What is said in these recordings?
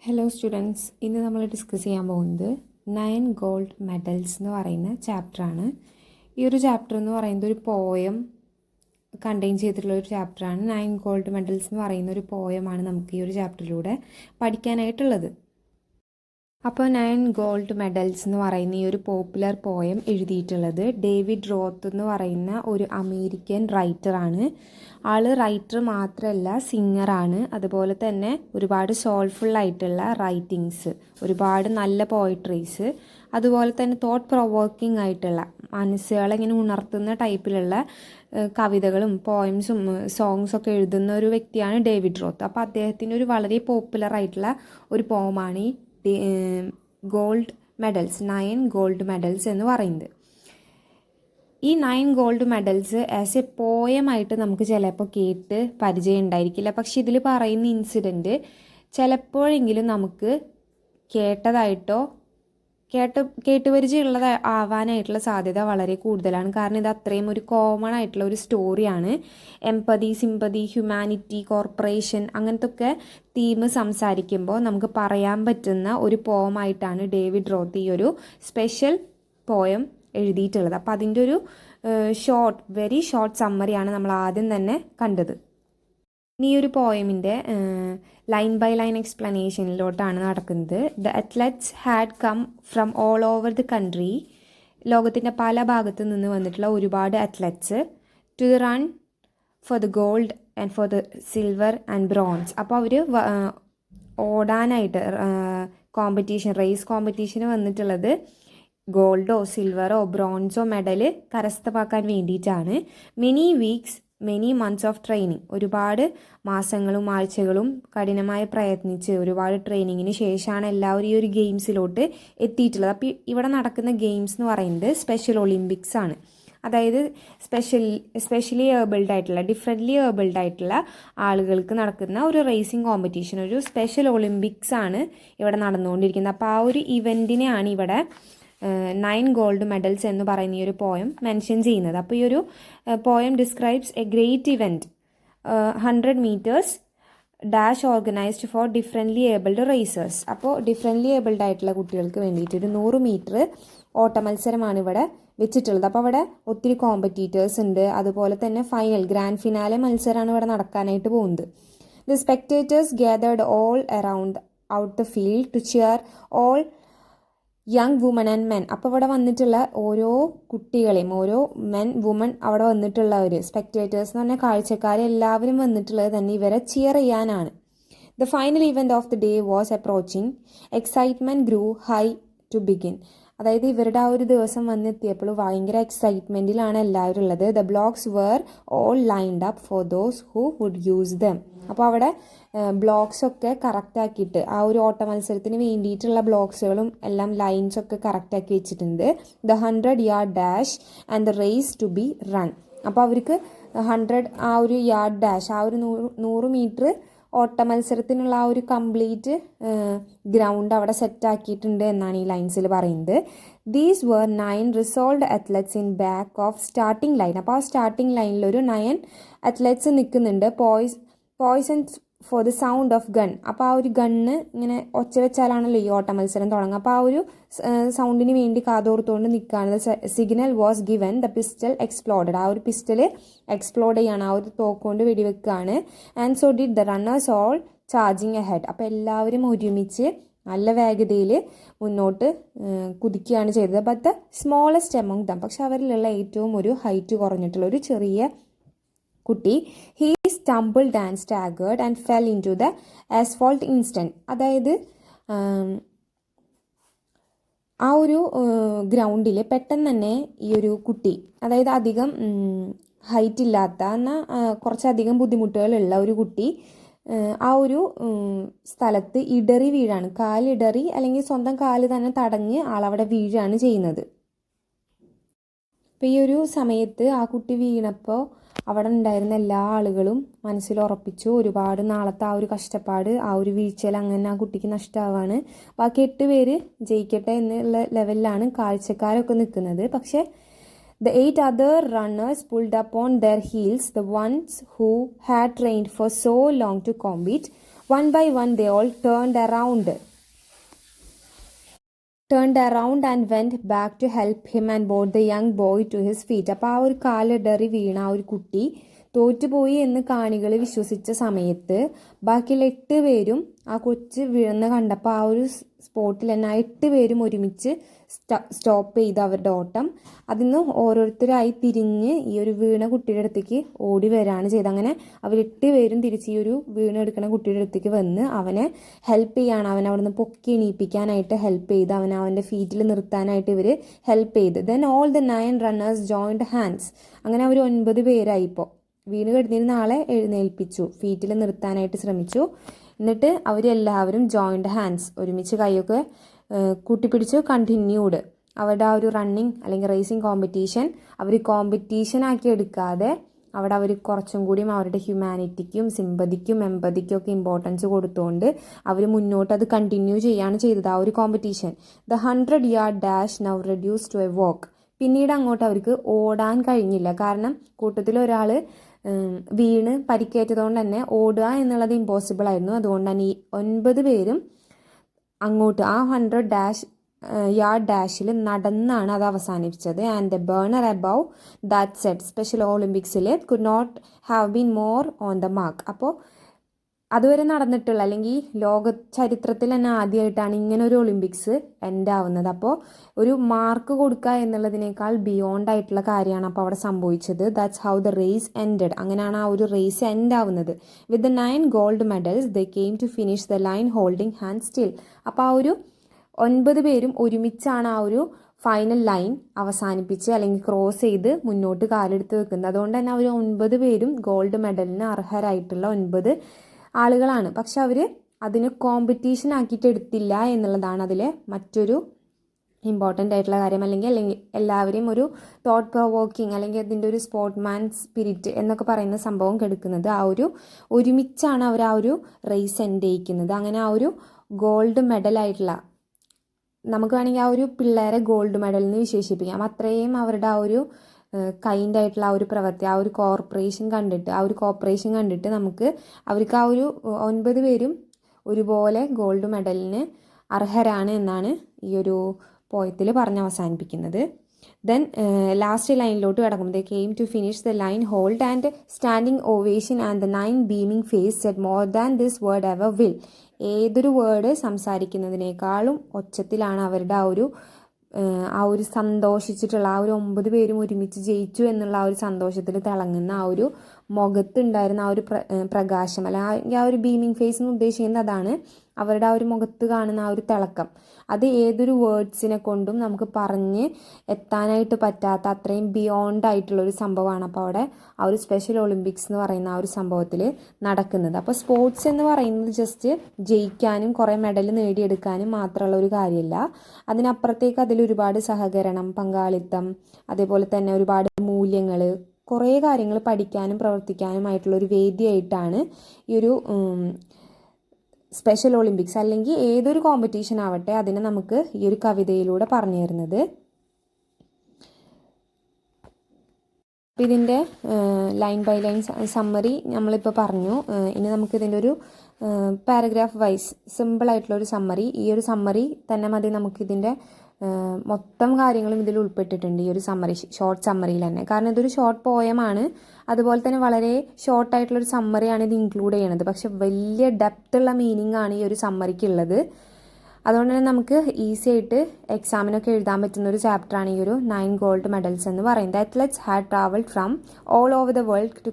Hello students, ഇന്ന് നമ്മൾ discuss ചെയ്യാൻ പോകുന്നത് 9 ഗോൾഡ് മെഡൽസ് എന്ന് പറയുന്ന ചാപ്റ്ററാണ്. ഈ ഒരു ചാപ്റ്റർ എന്ന് പറയുന്നത് ഒരു പോയം കണ്ടെയ്ൻ ചെയ്തിട്ടുള്ള ഒരു ചാപ്റ്ററാണ്. 9 ഗോൾഡ് മെഡൽസ് എന്ന് പറയുന്ന ഒരു പോയമാണ് നമുക്ക് ഈ ഒരു ചാപ്റ്ററിലൂടെ പഠിക്കാനായിട്ടുള്ളത്. അപ്പോൾ 9 ഗോൾഡ് മെഡൽസ് എന്ന് പറയുന്ന ഈ ഒരു പോപ്പുലർ പോയം എഴുതിയിട്ടുള്ളത് ഡേവിഡ് റോത്ത് എന്ന് പറയുന്ന ഒരു അമേരിക്കൻ റൈറ്ററാണ്. ആൾ റൈറ്റർ മാത്രമല്ല, സിംഗറാണ്. അതുപോലെ തന്നെ ഒരുപാട് സോൾഫുൾ ആയിട്ടുള്ള റൈറ്റിങ്സ്, ഒരുപാട് നല്ല പോയിട്രീസ്, അതുപോലെ തന്നെ തോട്ട് പ്രൊവോക്കിംഗ് ആയിട്ടുള്ള മനസ്സുകളെ ഇങ്ങനെ ഉണർത്തുന്ന ടൈപ്പിലുള്ള കവിതകളും പോയംസും സോങ്സൊക്കെ എഴുതുന്ന ഒരു വ്യക്തിയാണ് ഡേവിഡ് റോത്ത്. അപ്പോൾ അദ്ദേഹത്തിൻ്റെ ഒരു വളരെ പോപ്പുലർ ആയിട്ടുള്ള ഒരു പോമാണ് ഈ ഗോൾഡ് മെഡൽസ്, 9 ഗോൾഡ് മെഡൽസ് എന്ന് പറയുന്നത്. ഈ 9 ഗോൾഡ് മെഡൽസ് ആസ് എ പോയമായിട്ട് നമുക്ക് ചിലപ്പോൾ കേട്ട് പരിചയം ഉണ്ടായിരിക്കില്ല. പക്ഷെ ഇതിൽ പറയുന്ന ഇൻസിഡൻറ്റ് ചിലപ്പോഴെങ്കിലും നമുക്ക് കേട്ടതായിട്ടോ കേട്ടുപരിചയമുള്ളത് ആവാനായിട്ടുള്ള സാധ്യത വളരെ കൂടുതലാണ്. കാരണം ഇത് അത്രയും ഒരു കോമൺ ആയിട്ടുള്ള ഒരു സ്റ്റോറിയാണ്. എംപതി, സിമ്പതി, ഹ്യൂമാനിറ്റി, കോർപ്പറേഷൻ അങ്ങനത്തെ ഒക്കെ തീം സംസാരിക്കുമ്പോൾ നമുക്ക് പറയാൻ പറ്റുന്ന ഒരു പോമായിട്ടാണ് ഡേവിഡ് റോത്ത് ഈ ഒരു സ്പെഷ്യൽ പോയം എഴുതിയിട്ടുള്ളത്. അപ്പോൾ അതിൻ്റെ ഒരു വെരി ഷോർട്ട് സമ്മറിയാണ് നമ്മൾ ആദ്യം തന്നെ കണ്ടത്. ഇനി ഈ ഒരു പോയമിൻ്റെ ലൈൻ ബൈ ലൈൻ എക്സ്പ്ലനേഷനിലോട്ടാണ് നടക്കുന്നത്. The athletes had come from all over the country. ലോകത്തിൻ്റെ പല ഭാഗത്തു നിന്ന് വന്നിട്ടുള്ള ഒരുപാട് athletes to the run for the gold and for the silver and bronze. അപ്പോൾ അവർ ഓടാനായിട്ട് റേസ് കോമ്പറ്റീഷന് വന്നിട്ടുള്ളത് ഗോൾഡോ സിൽവറോ ബ്രോൺസോ മെഡൽ കരസ്ഥമാക്കാൻ വേണ്ടിയിട്ടാണ്. മെനി മന്ത്സ് ഓഫ് ട്രെയിനിങ്, ഒരുപാട് മാസങ്ങളും ആഴ്ചകളും കഠിനമായി പ്രയത്നിച്ച് ഒരുപാട് ട്രെയിനിങ്ങിന് ശേഷമാണ് എല്ലാവരും ഈ ഒരു ഗെയിംസിലോട്ട് എത്തിയിട്ടുള്ളത്. അപ്പോൾ ഇവിടെ നടക്കുന്ന ഗെയിംസ് എന്ന് പറയുന്നത് സ്പെഷ്യൽ ഒളിമ്പിക്സ് ആണ്. അതായത് സ്പെഷ്യലി ഏബിൾഡ് ആയിട്ടുള്ള ഡിഫറെൻ്റ്ലി ഏബിൾഡ് ആയിട്ടുള്ള ആളുകൾക്ക് നടക്കുന്ന ഒരു റേസിംഗ് കോമ്പറ്റീഷൻ, ഒരു സ്പെഷ്യൽ ഒളിമ്പിക്സ് ആണ് ഇവിടെ നടന്നുകൊണ്ടിരിക്കുന്നത്. അപ്പോൾ ആ ഒരു ഇവൻറ്റിനെയാണ് ഇവിടെ 9 ഗോൾഡ് മെഡൽസ് എന്ന് പറയുന്ന ഈ ഒരു പോയം മെൻഷൻ ചെയ്യുന്നത്. അപ്പോൾ ഈ ഒരു poem describes a great event 100 metres dash organised for differently abled racers. അപ്പോൾ ഡിഫറെൻ്റ്ലി ഏബിൾഡ് ആയിട്ടുള്ള കുട്ടികൾക്ക് വേണ്ടിയിട്ട് ഒരു 100 മീറ്റർ ഓട്ട മത്സരമാണ് ഇവിടെ വെച്ചിട്ടുള്ളത്. അപ്പോൾ അവിടെ ഒത്തിരി കോമ്പറ്റീറ്റേഴ്സ് ഉണ്ട്. അതുപോലെ തന്നെ ഗ്രാൻഡ് ഫിനാലെ മത്സരമാണ് ഇവിടെ നടക്കാനായിട്ട് പോകുന്നത്. The spectators gathered all around out the field to cheer all young women and men. അപ്പോൾ ഇവിടെ വന്നിട്ടുള്ള ഓരോ കുട്ടികളെയും, ഓരോ മെൻ വുമൺ അവിടെ വന്നിട്ടുള്ളവർ, സ്പെക്ടേറ്റേഴ്സ് എന്ന് പറഞ്ഞാൽ കാഴ്ചക്കാരെ എല്ലാവരും വന്നിട്ടുള്ളത് തന്നെ ഇവരെ ചിയർ ചെയ്യാനാണ്. The final event of the day was approaching. Excitement grew high to begin. അതായത് ഇവരുടെ ആ ഒരു ദിവസം വന്നെത്തിയപ്പോൾ ഭയങ്കര എക്സൈറ്റ്മെൻറ്റിലാണ് എല്ലാവരും ഉള്ളത്. The blocks were all lined up for those who would use them. അപ്പോൾ അവിടെ ബ്ലോക്സൊക്കെ കറക്റ്റാക്കിയിട്ട് ആ ഒരു ഓട്ട മത്സരത്തിന് വേണ്ടിയിട്ടുള്ള ബ്ലോക്സുകളും എല്ലാം ലൈൻസൊക്കെ കറക്റ്റാക്കി വെച്ചിട്ടുണ്ട്. The 100 yard dash and the race to be run. അപ്പോൾ അവർക്ക് 100 ആ ഒരു യാർഡ് ഡാഷ്, ആ ഒരു 100 മീറ്റർ ഓട്ട മത്സരത്തിനുള്ള ആ ഒരു കംപ്ലീറ്റ് ഗ്രൗണ്ട് അവിടെ സെറ്റാക്കിയിട്ടുണ്ട് എന്നാണ് ഈ ലൈൻസിൽ പറയുന്നത്. These were 9 resolved athletes in back of starting line. അപ്പോൾ ആ സ്റ്റാർട്ടിംഗ് ലൈനിൽ ഒരു 9 അത്ലറ്റ്സ് നിൽക്കുന്നുണ്ട്. Poised for the sound of gun. അപ്പോൾ ആ ഒരു ഗണ്ണ് ഇങ്ങനെ ഒച്ച വെച്ചാലാണല്ലോ ഈ ഓട്ട മത്സരം തുടങ്ങുക. അപ്പോൾ ആ ഒരു സൗണ്ടിന് വേണ്ടി കാതോർത്തുകൊണ്ട് നിൽക്കുകയാണ്. Signal was given, the pistol exploded. ആ ഒരു പിസ്റ്റൽ എക്സ്പ്ലോഡ് ചെയ്യാണ്, ആ ഒരു തോക്കുകൊണ്ട് വെടിവെക്കുകയാണ്. And so did the runners all charging ahead. അപ്പോൾ എല്ലാവരും ഒരുമിച്ച് നല്ല വേഗതയിൽ മുന്നോട്ട് കുതിക്കുകയാണ് ചെയ്തത്. But the smallest among them, പക്ഷെ അവരിലുള്ള ഏറ്റവും ഒരു ഹൈറ്റ് കുറഞ്ഞിട്ടുള്ള ഒരു ചെറിയ കുട്ടി, he stumbled and staggered and fell into the asphalt instant. അതായത് ആ ഒരു ഗ്രൗണ്ടിൽ പെട്ടെന്ന് തന്നെ ഈ ഒരു കുട്ടി, അതായത് അധികം ഹൈറ്റ് ഇല്ലാത്ത എന്നാൽ കുറച്ചധികം ബുദ്ധിമുട്ടുകളുള്ള ഒരു കുട്ടി ആ ഒരു സ്ഥലത്ത് ഇടറി വീഴാണ്. കാലിടറി അല്ലെങ്കിൽ സ്വന്തം കാല് തന്നെ തടഞ്ഞ് ആളവിടെ വീഴാണ് ചെയ്യുന്നത്. അപ്പോൾ ഈ ഒരു സമയത്ത് ആ കുട്ടി വീണപ്പോൾ അവിടെ ഉണ്ടായിരുന്ന എല്ലാ ആളുകളും മനസ്സിലുറപ്പിച്ചു, ഒരുപാട് നാളത്തെ ആ ഒരു കഷ്ടപ്പാട്, ആ ഒരു വീഴ്ചയിൽ അങ്ങനെ ആ കുട്ടിക്ക് നഷ്ടമാവാണ്. ബാക്കി 8 പേര് ജയിക്കട്ടെ എന്നുള്ള ലെവലിലാണ് കാഴ്ചക്കാരൊക്കെ നിൽക്കുന്നത്. പക്ഷേ the 8 other runners pulled up on their heels, the ones who had trained for so long to compete, One by one they all turned around and went back to help him and brought the young boy to his feet. അപ്പോൾ ആ ഒരു കാലിടറി വീണ ആ ഒരു കുട്ടി തോറ്റുപോയി എന്ന് കാണികൾ വിശ്വസിച്ച സമയത്ത് ബാക്കിയുള്ള 8 പേരും ആ കൊച്ച് വീഴുന്ന കണ്ടപ്പോൾ ആ ഒരു സ്പോട്ടിൽ തന്നെ ആ 8 പേരും ഒരുമിച്ച് സ്റ്റോപ്പ് ചെയ്ത് അവരുടെ ഓട്ടം. അതിന്ന് ഓരോരുത്തരായി തിരിഞ്ഞ് ഈ ഒരു വീണ കുട്ടിയുടെ അടുത്തേക്ക് ഓടി വരികയാണ് ചെയ്തത്. അങ്ങനെ അവർ 8 പേരും തിരിച്ച് ഈ ഒരു വീണെടുക്കുന്ന കുട്ടിയുടെ അടുത്തേക്ക് വന്ന് അവനെ ഹെൽപ്പ് ചെയ്യാണ്. അവനെ അവിടെ നിന്ന് പൊക്കി എണീപ്പിക്കാനായിട്ട് ഹെൽപ്പ് ചെയ്ത് അവൻ്റെ ഫീറ്റിൽ നിർത്താനായിട്ട് ഇവർ ഹെൽപ്പ് ചെയ്ത്. Then all the 9 runners joined hands. അങ്ങനെ അവർ 9 പേരായി. ഇപ്പോൾ വീണ് കിടന്നിരുന്ന ആളെ എഴുന്നേൽപ്പിച്ചു, ഫീറ്റിൽ നിർത്താനായിട്ട് ശ്രമിച്ചു. എന്നിട്ട് അവരെല്ലാവരും ജോയിൻഡ് ഹാൻഡ്സ്, ഒരുമിച്ച് കൈയൊക്കെ കൂട്ടിപ്പിടിച്ചു. കണ്ടിന്യൂഡ് അവരുടെ ആ ഒരു റണ്ണിങ് അല്ലെങ്കിൽ റേസിംഗ് കോമ്പറ്റീഷൻ അവർ കോമ്പറ്റീഷൻ ആക്കി എടുക്കാതെ അവിടെ അവർ കുറച്ചും കൂടിയും അവരുടെ ഹ്യൂമാനിറ്റിക്കും സിമ്പതിക്കും എമ്പതിക്കും ഒക്കെ ഇമ്പോർട്ടൻസ് കൊടുത്തുകൊണ്ട് അവർ മുന്നോട്ട് അത് കണ്ടിന്യൂ ചെയ്യുകയാണ് ചെയ്തത് ആ ഒരു competition. The 100 yard dash now reduce to a walk. പിന്നീട് അങ്ങോട്ട് അവർക്ക് ഓടാൻ കഴിഞ്ഞില്ല. കാരണം കൂട്ടത്തിൽ ഒരാൾ വീണ് പരിക്കേറ്റതുകൊണ്ട് തന്നെ ഓടുക എന്നുള്ളത് ഇമ്പോസിബിൾ ആയിരുന്നു. അതുകൊണ്ട് തന്നെ ഈ 9 പേരും അങ്ങോട്ട് ആ 100 yard ഡാഷിൽ നടന്നാണ് അത് അവസാനിപ്പിച്ചത്. And the burner above that set special ഒളിമ്പിക്സിൽ could not have been more on the mark. അപ്പോൾ അതുവരെ നടന്നിട്ടുള്ള അല്ലെങ്കിൽ ലോക ചരിത്രത്തിൽ തന്നെ ആദ്യമായിട്ടാണ് ഇങ്ങനെ ഒരു ഒളിമ്പിക്സ് എൻഡ് ആവുന്നത്. അപ്പോൾ ഒരു മാർക്ക് കൊടുക്കുക എന്നുള്ളതിനേക്കാൾ ബിയോണ്ട് ആയിട്ടുള്ള കാര്യമാണ് അപ്പോൾ അവിടെ സംഭവിച്ചത്. That's how the race ended. അങ്ങനെയാണ് ആ ഒരു റേസ് എൻഡ് ആവുന്നത്. With the 9 gold medals they came to finish the line holding hand still. അപ്പോൾ ആ ഒരു 9 പേരും ഒരുമിച്ചാണ് ആ ഒരു ഫൈനൽ ലൈൻ അവസാനിപ്പിച്ച് അല്ലെങ്കിൽ ക്രോസ് ചെയ്ത് മുന്നോട്ട് കാലെടുത്ത് വെക്കുന്നത്. അതുകൊണ്ട് തന്നെ അവർ 9 പേരും ഗോൾഡ് മെഡലിന് അർഹരായിട്ടുള്ള 9 ആളുകളാണ്. പക്ഷെ അവർ അതിന് കോമ്പറ്റീഷൻ ആക്കിയിട്ട് എടുത്തില്ല എന്നുള്ളതാണ് അതിലെ മറ്റൊരു ഇമ്പോർട്ടൻ്റ് ആയിട്ടുള്ള കാര്യം. അല്ലെങ്കിൽ എല്ലാവരെയും ഒരു തോട്ട് പ്രൊവോക്കിങ് അല്ലെങ്കിൽ അതിൻ്റെ ഒരു സ്പോർട്ട്മാൻ സ്പിരിറ്റ് എന്നൊക്കെ പറയുന്ന സംഭവം കെടുക്കുന്നത് ആ ഒരു ഒരുമിച്ചാണ് അവർ ആ ഒരു റേസ് എൻഡ് ചെയ്യിക്കുന്നത്. അങ്ങനെ ആ ഒരു ഗോൾഡ് മെഡലായിട്ടുള്ള നമുക്ക് വേണമെങ്കിൽ ആ ഒരു പിള്ളേരെ ഗോൾഡ് മെഡൽ എന്ന് വിശേഷിപ്പിക്കാം. അത്രയും അവരുടെ ആ ഒരു കൈൻഡ് ആയിട്ടുള്ള ആ ഒരു പ്രവൃത്തി, ആ ഒരു കോർപ്പറേഷൻ കണ്ടിട്ട് നമുക്ക് അവർക്ക് ആ ഒരു 9 പേരും ഒരുപോലെ ഗോൾഡ് മെഡലിന് അർഹരാണ് എന്നാണ് ഈ ഒരു പോയത്തിൽ പറഞ്ഞ് അവസാനിപ്പിക്കുന്നത്. ദെൻ ലാസ്റ്റ് ലൈനിലോട്ട് കിടക്കുമ്പോൾ they came to finish the line hold and standing ovation and the 9 beaming face set more than this word ever will. ഏതൊരു വേർഡ് സംസാരിക്കുന്നതിനേക്കാളും ഒച്ചത്തിലാണ് അവരുടെ ആ ഒരു സന്തോഷിച്ചിട്ടുള്ള ആ ഒരു 9 പേരും ഒരുമിച്ച് ജയിച്ചു എന്നുള്ള ആ ഒരു സന്തോഷത്തിൽ തിളങ്ങുന്ന ആ ഒരു മുഖത്തുണ്ടായിരുന്ന ആ ഒരു പ്രകാശം അല്ലെങ്കിൽ ആ ഒരു ബീമിങ് ഫേസ് എന്ന് ഉദ്ദേശിക്കുന്നത് അതാണ്. അവരുടെ ആ ഒരു മുഖത്ത് കാണുന്ന ആ ഒരു തിളക്കം അത് ഏതൊരു വേർഡ്സിനെ കൊണ്ടും നമുക്ക് പറഞ്ഞ് എത്താനായിട്ട് പറ്റാത്ത അത്രയും ബിയോണ്ട് ആയിട്ടുള്ളൊരു സംഭവമാണ് അപ്പോൾ അവിടെ ആ ഒരു സ്പെഷ്യൽ ഒളിമ്പിക്സ് എന്ന് പറയുന്ന ആ ഒരു സംഭവത്തിൽ നടക്കുന്നത്. അപ്പോൾ സ്പോർട്സ് എന്ന് പറയുന്നത് ജസ്റ്റ് ജയിക്കാനും കുറേ മെഡൽ നേടിയെടുക്കാനും മാത്രമുള്ള ഒരു കാര്യമല്ല. അതിനപ്പുറത്തേക്ക് അതിലൊരുപാട് സഹകരണം, പങ്കാളിത്തം, അതേപോലെ തന്നെ ഒരുപാട് മൂല്യങ്ങൾ, കുറേ കാര്യങ്ങൾ പഠിക്കാനും പ്രവർത്തിക്കാനുമായിട്ടുള്ളൊരു വേദിയായിട്ടാണ് ഈ ഒരു സ്പെഷ്യൽ ഒളിമ്പിക്സ് അല്ലെങ്കിൽ ഏതൊരു കോമ്പറ്റീഷൻ ആവട്ടെ അതിനെ നമുക്ക് ഈ ഒരു കവിതയിലൂടെ പറഞ്ഞു തരുന്നത്. അപ്പോൾ ഇതിൻ്റെ ലൈൻ ബൈ ലൈൻ സമ്മറി നമ്മളിപ്പോൾ പറഞ്ഞു. ഇനി നമുക്കിതിൻ്റെ ഒരു പാരഗ്രാഫ് വൈസ് സിമ്പിളായിട്ടുള്ളൊരു സമ്മറി, ഈ ഒരു സമ്മറി തന്നെ മതി നമുക്കിതിൻ്റെ മൊത്തം കാര്യങ്ങളും ഇതിൽ ഉൾപ്പെട്ടിട്ടുണ്ട് ഈ ഒരു സമ്മറി, ഷോർട്ട് സമ്മറിയിൽ തന്നെ. കാരണം ഇതൊരു ഷോർട്ട് പോയമാണ്, അതുപോലെ തന്നെ വളരെ ഷോർട്ടായിട്ടുള്ളൊരു സമ്മറിയാണ് ഇത് ഇൻക്ലൂഡ് ചെയ്യണത്. പക്ഷെ വലിയ ഡെപ്തുള്ള മീനിങ് ആണ് ഈ ഒരു സമ്മറിക്കുള്ളത്. അതുകൊണ്ട് തന്നെ നമുക്ക് ഈസി ആയിട്ട് എക്സാമിനൊക്കെ എഴുതാൻ പറ്റുന്ന ഒരു ചാപ്റ്ററാണ് ഈ ഒരു 9 gold medals എന്ന് പറയുന്നത്. Athletes had travelled from all over the world to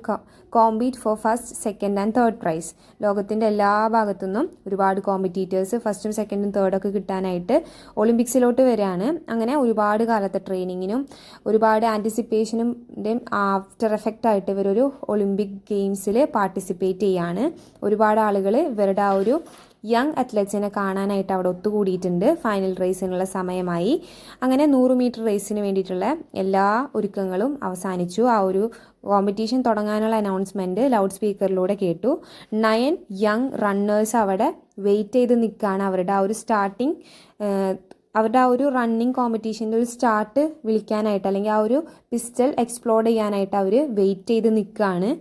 compete for first, second and third prize. ലോകത്തിൻ്റെ എല്ലാ ഭാഗത്തു നിന്നും ഒരുപാട് കോമ്പറ്റീറ്റേഴ്സ് ഫസ്റ്റും സെക്കൻഡും തേർഡൊക്കെ കിട്ടാനായിട്ട് ഒളിമ്പിക്സിലോട്ട് വരികയാണ്. അങ്ങനെ ഒരുപാട് കാലത്തെ ട്രെയിനിങ്ങിനും ഒരുപാട് ആൻറ്റിസിപ്പേഷനുടെയും ആഫ്റ്റർ എഫക്റ്റ് ആയിട്ട് ഇവരൊരു ഒളിമ്പിക് ഗെയിംസിൽ പാർട്ടിസിപ്പേറ്റ് ചെയ്യാണ്. ഒരുപാട് ആളുകൾ ഇവരുടെ ആ ഒരു യങ് അത്ലറ്റ്സിനെ കാണാനായിട്ട് അവിടെ ഒത്തുകൂടിയിട്ടുണ്ട്. ഫൈനൽ റേസിനുള്ള സമയമായി. അങ്ങനെ 100 മീറ്റർ റേസിന് വേണ്ടിയിട്ടുള്ള എല്ലാ ഒരുക്കങ്ങളും അവസാനിച്ചു. ആ ഒരു കോമ്പറ്റീഷൻ തുടങ്ങാനുള്ള അനൗൺസ്മെൻറ്റ് ലൗഡ് സ്പീക്കറിലൂടെ കേട്ടു. 9 യങ് റണ്ണേഴ്സ് അവിടെ വെയിറ്റ് ചെയ്ത് നിൽക്കുകയാണ്. അവരുടെ ആ ഒരു സ്റ്റാർട്ടിങ് അവരുടെ ആ ഒരു റണ്ണിങ് കോമ്പറ്റീഷൻ്റെ ഒരു സ്റ്റാർട്ട് വിളിക്കാനായിട്ട് അല്ലെങ്കിൽ ആ ഒരു പിസ്റ്റൽ എക്സ്പ്ലോഡ് ചെയ്യാനായിട്ട് അവർ വെയിറ്റ് ചെയ്ത് നിൽക്കുകയാണ്.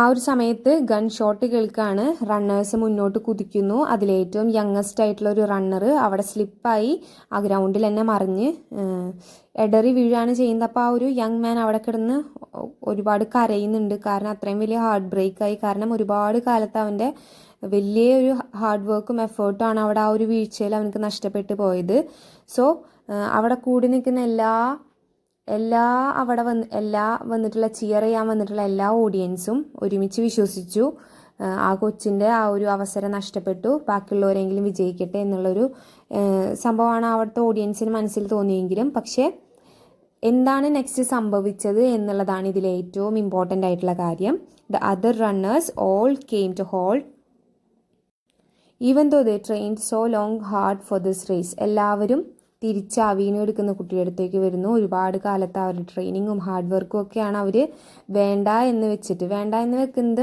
ആ ഒരു സമയത്ത് ഗൺ ഷോട്ട് കേൾക്കാണ്, റണ്ണേഴ്സ് മുന്നോട്ട് കുതിക്കുന്നു. അതിലേറ്റവും യങ്ങസ്റ്റ് ആയിട്ടുള്ള ഒരു റണ്ണർ അവിടെ സ്ലിപ്പായി ആ ഗ്രൗണ്ടിൽ തന്നെ മറിഞ്ഞ് എടറി വീഴാണ് ചെയ്യുന്നത്. അപ്പോൾ ആ ഒരു യങ് മാൻ അവിടെ കിടന്ന് ഒരുപാട് കരയുന്നുണ്ട്. കാരണം അത്രയും വലിയ ഹാർട്ട് ബ്രേക്കായി. കാരണം ഒരുപാട് കാലത്ത് അവൻ്റെ വലിയൊരു ഹാർഡ് വർക്കും എഫേർട്ടുമാണ് അവിടെ ആ ഒരു വീഴ്ചയിൽ അവനക്ക് നഷ്ടപ്പെട്ടു പോയത്. സോ അവിടെ കൂടി നിൽക്കുന്ന എല്ലാ വന്നിട്ടുള്ള ചിയർ ചെയ്യാൻ വന്നിട്ടുള്ള എല്ലാ ഓഡിയൻസും ഒരുമിച്ച് വിശ്വസിച്ചു ആ കൊച്ചിൻ്റെ ആ ഒരു അവസരം നഷ്ടപ്പെട്ടു, ബാക്കിയുള്ളവരെങ്കിലും വിജയിക്കട്ടെ എന്നുള്ളൊരു സംഭവമാണ് അവിടുത്തെ ഓഡിയൻസിന് മനസ്സിൽ തോന്നിയെങ്കിലും, പക്ഷേ എന്താണ് നെക്സ്റ്റ് സംഭവിച്ചത് എന്നുള്ളതാണ് ഇതിൽ ഏറ്റവും ഇമ്പോർട്ടൻ്റ് ആയിട്ടുള്ള കാര്യം. The other runners all came to hold even though they trained so long hard for this race. എല്ലാവരും തിരിച്ച് വീണെടുക്കുന്ന കുട്ടിയുടെ അടുത്തേക്ക് വരുന്നു. ഒരുപാട് കാലത്ത് അവരുടെ ട്രെയിനിങ്ങും ഹാർഡ് വർക്കും ഒക്കെയാണ് അവർ വേണ്ട എന്ന് വെക്കുന്നത്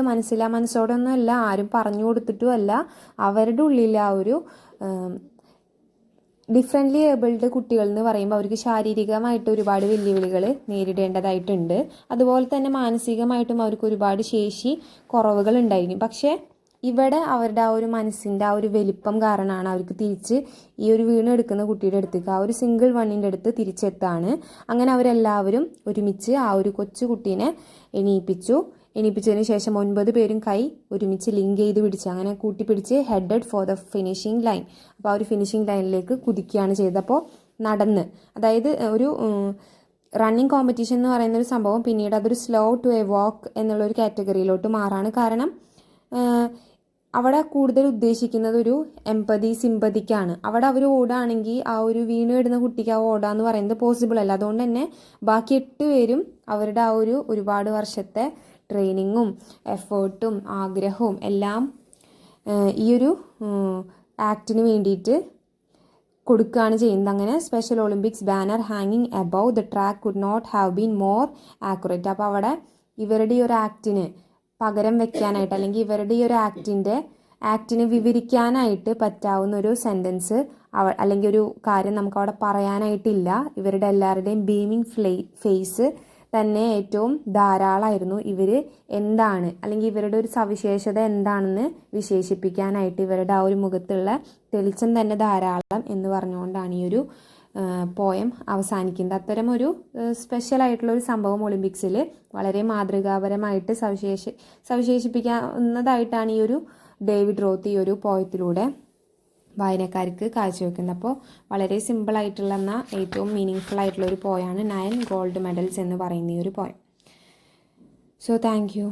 മനസ്സോടൊന്നും അല്ല, ആരും പറഞ്ഞു കൊടുത്തിട്ടും അല്ല. അവരുടെ ഉള്ളിൽ ആ ഒരു ഡിഫറെൻ്റ്ലി ഏബിൾഡ് കുട്ടികൾ എന്ന് പറയുമ്പോൾ അവർക്ക് ശാരീരികമായിട്ട് ഒരുപാട് വെല്ലുവിളികൾ നേരിടേണ്ടതായിട്ടുണ്ട്. അതുപോലെ തന്നെ മാനസികമായിട്ടും അവർക്ക് ഒരുപാട് ശേഷി കുറവുകൾ ഉണ്ടായിരിക്കും. പക്ഷേ ഇവിടെ അവരുടെ ആ ഒരു മനസ്സിൻ്റെ ആ ഒരു വലിപ്പം കാരണമാണ് അവർക്ക് തിരിച്ച് ഈ ഒരു വീണെടുക്കുന്ന കുട്ടിയുടെ അടുത്തേക്ക് ആ ഒരു സിംഗിൾ വണ്ണിൻ്റെ അടുത്ത് തിരിച്ചെത്താണ്. അങ്ങനെ അവരെല്ലാവരും ഒരുമിച്ച് ആ ഒരു കൊച്ചു കുട്ടീനെ എണീപ്പിച്ചതിന് ശേഷം 9 പേരും കൈ ഒരുമിച്ച് ലിങ്ക് ചെയ്ത് പിടിച്ച് അങ്ങനെ കൂട്ടിപ്പിടിച്ച് headed for the finishing line. അപ്പോൾ ആ ഒരു ഫിനിഷിംഗ് ലൈനിലേക്ക് കുതിക്കുകയാണ് ചെയ്തത്. അപ്പോൾ നടന്ന്, അതായത് ഒരു റണ്ണിങ് കോമ്പറ്റീഷൻ എന്ന് പറയുന്ന ഒരു സംഭവം പിന്നീട് അതൊരു സ്ലോ ടു എ വാക്ക് എന്നുള്ളൊരു കാറ്റഗറിയിലോട്ട് മാറാണ്. കാരണം അവിടെ കൂടുതൽ ഉദ്ദേശിക്കുന്നത് ഒരു സിമ്പതിക്കാണ്. അവിടെ അവർ ഓടുകയാണെങ്കിൽ ആ ഒരു വീണ് വരുന്ന കുട്ടിക്ക് ആ ഓടാന്ന് പറയുന്നത് പോസിബിൾ അല്ല. അതുകൊണ്ട് തന്നെ ബാക്കി 8 പേരും അവരുടെ ആ ഒരു ഒരുപാട് വർഷത്തെ ട്രെയിനിങ്ങും എഫേർട്ടും ആഗ്രഹവും എല്ലാം ഈ ഒരു ആക്ടിന് വേണ്ടിയിട്ട് കൊടുക്കുകയാണ് ചെയ്യുന്നത്. അങ്ങനെ സ്പെഷ്യൽ ഒളിമ്പിക്സ് ബാനർ ഹാങ്ങിങ് above the track could not have been more accurate. അപ്പോൾ അവിടെ ഇവരുടെ ഈ ഒരു ആക്ടിന് പകരം വെക്കാനായിട്ട് അല്ലെങ്കിൽ ഇവരുടെ ഈ ഒരു ആക്ടിനെ വിവരിക്കാനായിട്ട് പറ്റാവുന്ന ഒരു സെൻറ്റൻസ് അല്ലെങ്കിൽ ഒരു കാര്യം നമുക്കവിടെ പറയാനായിട്ടില്ല. ഇവരുടെ എല്ലാവരുടെയും ബീമിങ് ഫേസ് തന്നെ ഏറ്റവും ധാരാളമായിരുന്നു. ഇവർ എന്താണ് അല്ലെങ്കിൽ ഇവരുടെ ഒരു സവിശേഷത എന്താണെന്ന് വിശേഷിപ്പിക്കാനായിട്ട് ഇവരുടെ ആ ഒരു മുഖത്തുള്ള തെളിച്ചം തന്നെ ധാരാളം എന്ന് പറഞ്ഞുകൊണ്ടാണ് ഈ ഒരു പോയം അവസാനിക്കുന്നത്. അത്തരം ഒരു സ്പെഷ്യൽ ആയിട്ടുള്ളൊരു സംഭവം ഒളിമ്പിക്സിൽ വളരെ മാതൃകാപരമായിട്ട് സവിശേഷിപ്പിക്കാവുന്നതായിട്ടാണ് ഈ ഒരു ഡേവിഡ് റോത്ത് ഈ ഒരു പോയത്തിലൂടെ വായനക്കാർക്ക് കാഴ്ചവെക്കുന്നത്. അപ്പോൾ വളരെ സിമ്പിളായിട്ടുള്ള എന്നാൽ ഏറ്റവും മീനിങ് ആയിട്ടുള്ള ഒരു പോയാണ് 9 ഗോൾഡ് മെഡൽസ് എന്ന് പറയുന്ന ഈ ഒരു പോയം. So thank you.